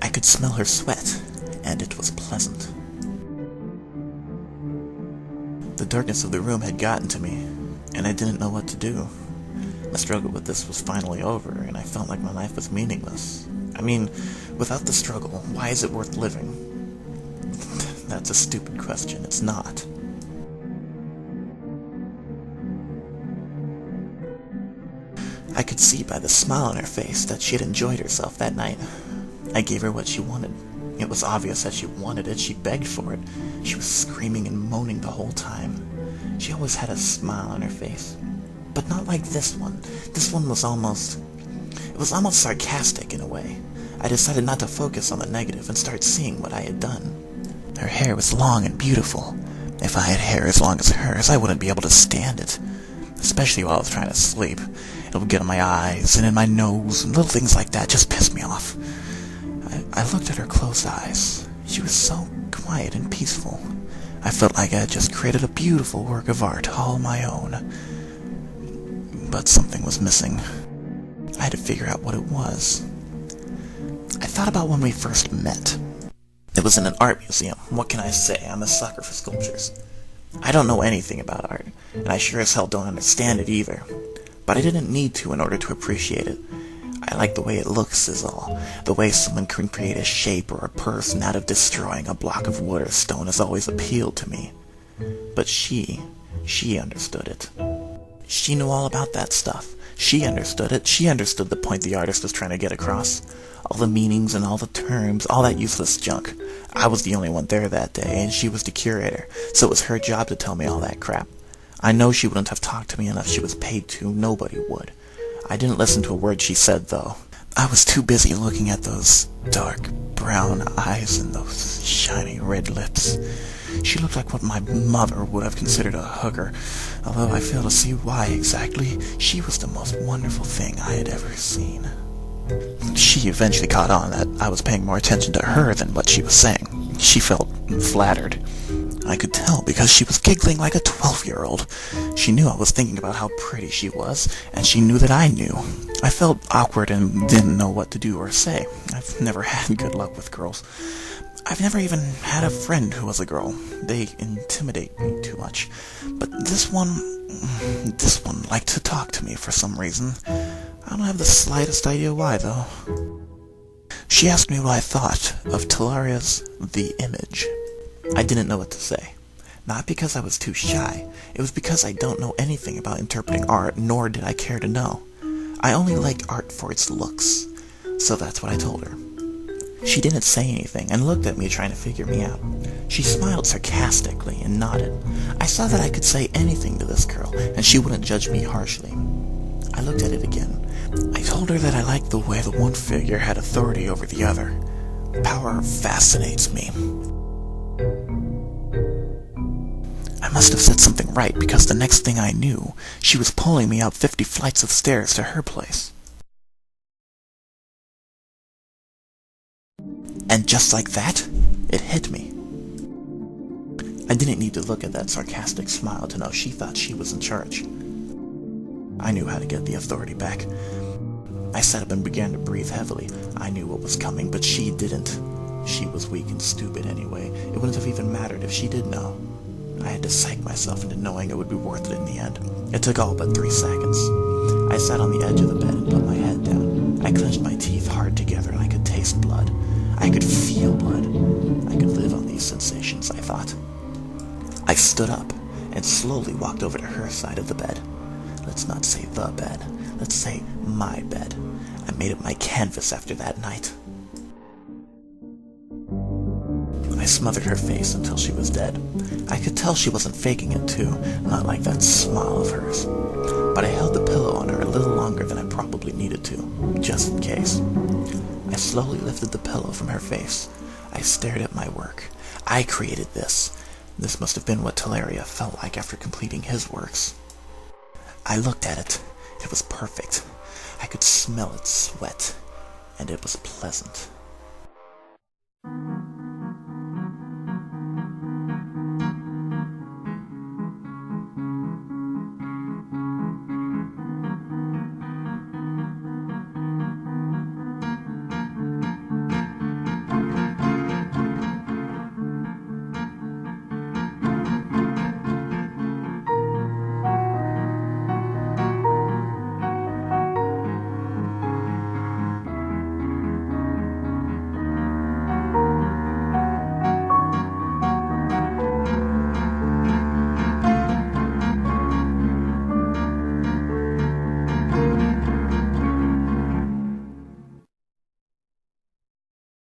I could smell her sweat, and it was pleasant. The darkness of the room had gotten to me, and I didn't know what to do. My struggle with this was finally over, and I felt like my life was meaningless. I mean, without the struggle, why is it worth living? That's a stupid question. It's not. I could see by the smile on her face that she had enjoyed herself that night. I gave her what she wanted. It was obvious that she wanted it. She begged for it. She was screaming and moaning the whole time. She always had a smile on her face. But not like this one. This one was almost sarcastic in a way. I decided not to focus on the negative and start seeing what I had done. Her hair was long and beautiful. If I had hair as long as hers, I wouldn't be able to stand it. Especially while I was trying to sleep. It would get in my eyes and in my nose, and little things like that just pissed me off. I looked at her closed eyes. She was so quiet and peaceful. I felt like I had just created a beautiful work of art all my own. But something was missing. I had to figure out what it was. I thought about when we first met. It was in an art museum. What can I say? I'm a sucker for sculptures. I don't know anything about art, and I sure as hell don't understand it either. But I didn't need to in order to appreciate it. I like the way it looks is all. The way someone can create a shape or a person out of destroying a block of wood or stone has always appealed to me. But she understood it. She knew all about that stuff. She understood it. She understood the point the artist was trying to get across. All the meanings and all the terms, all that useless junk. I was the only one there that day, and she was the curator, so it was her job to tell me all that crap. I know she wouldn't have talked to me unless she was paid to. Nobody would. I didn't listen to a word she said, though. I was too busy looking at those dark brown eyes and those shiny red lips. She looked like what my mother would have considered a hooker, although I fail to see why exactly. She was the most wonderful thing I had ever seen. She eventually caught on that I was paying more attention to her than what she was saying. She felt flattered. I could tell because she was giggling like a 12-year-old. She knew I was thinking about how pretty she was, and she knew that I knew. I felt awkward and didn't know what to do or say. I've never had good luck with girls. I've never even had a friend who was a girl. They intimidate me too much. But this one liked to talk to me for some reason. I don't have the slightest idea why, though. She asked me what I thought of Talaria's The Image. I didn't know what to say. Not because I was too shy. It was because I don't know anything about interpreting art, nor did I care to know. I only like art for its looks. So that's what I told her. She didn't say anything and looked at me trying to figure me out. She smiled sarcastically and nodded. I saw that I could say anything to this girl, and she wouldn't judge me harshly. I looked at it again. I told her that I liked the way the one figure had authority over the other. Power fascinates me. I must have said something right, because the next thing I knew, she was pulling me up 50 flights of stairs to her place. And just like that, it hit me. I didn't need to look at that sarcastic smile to know she thought she was in charge. I knew how to get the authority back. I sat up and began to breathe heavily. I knew what was coming, but she didn't. She was weak and stupid anyway. It wouldn't have even mattered if she did know. I had to psych myself into knowing it would be worth it in the end. It took all but 3 seconds. I sat on the edge of the bed and put my head down. I clenched my teeth hard together and I could taste blood. I could feel blood. I could live on these sensations, I thought. I stood up and slowly walked over to her side of the bed. Let's not say the bed. Let's say my bed. I made it my canvas after that night. I smothered her face until she was dead. I could tell she wasn't faking it too, not like that smile of hers. But I held the pillow on her a little longer than I probably needed to, just in case. I slowly lifted the pillow from her face. I stared at my work. I created this. This must have been what Talaria felt like after completing his works. I looked at it. It was perfect. I could smell its sweat, and it was pleasant.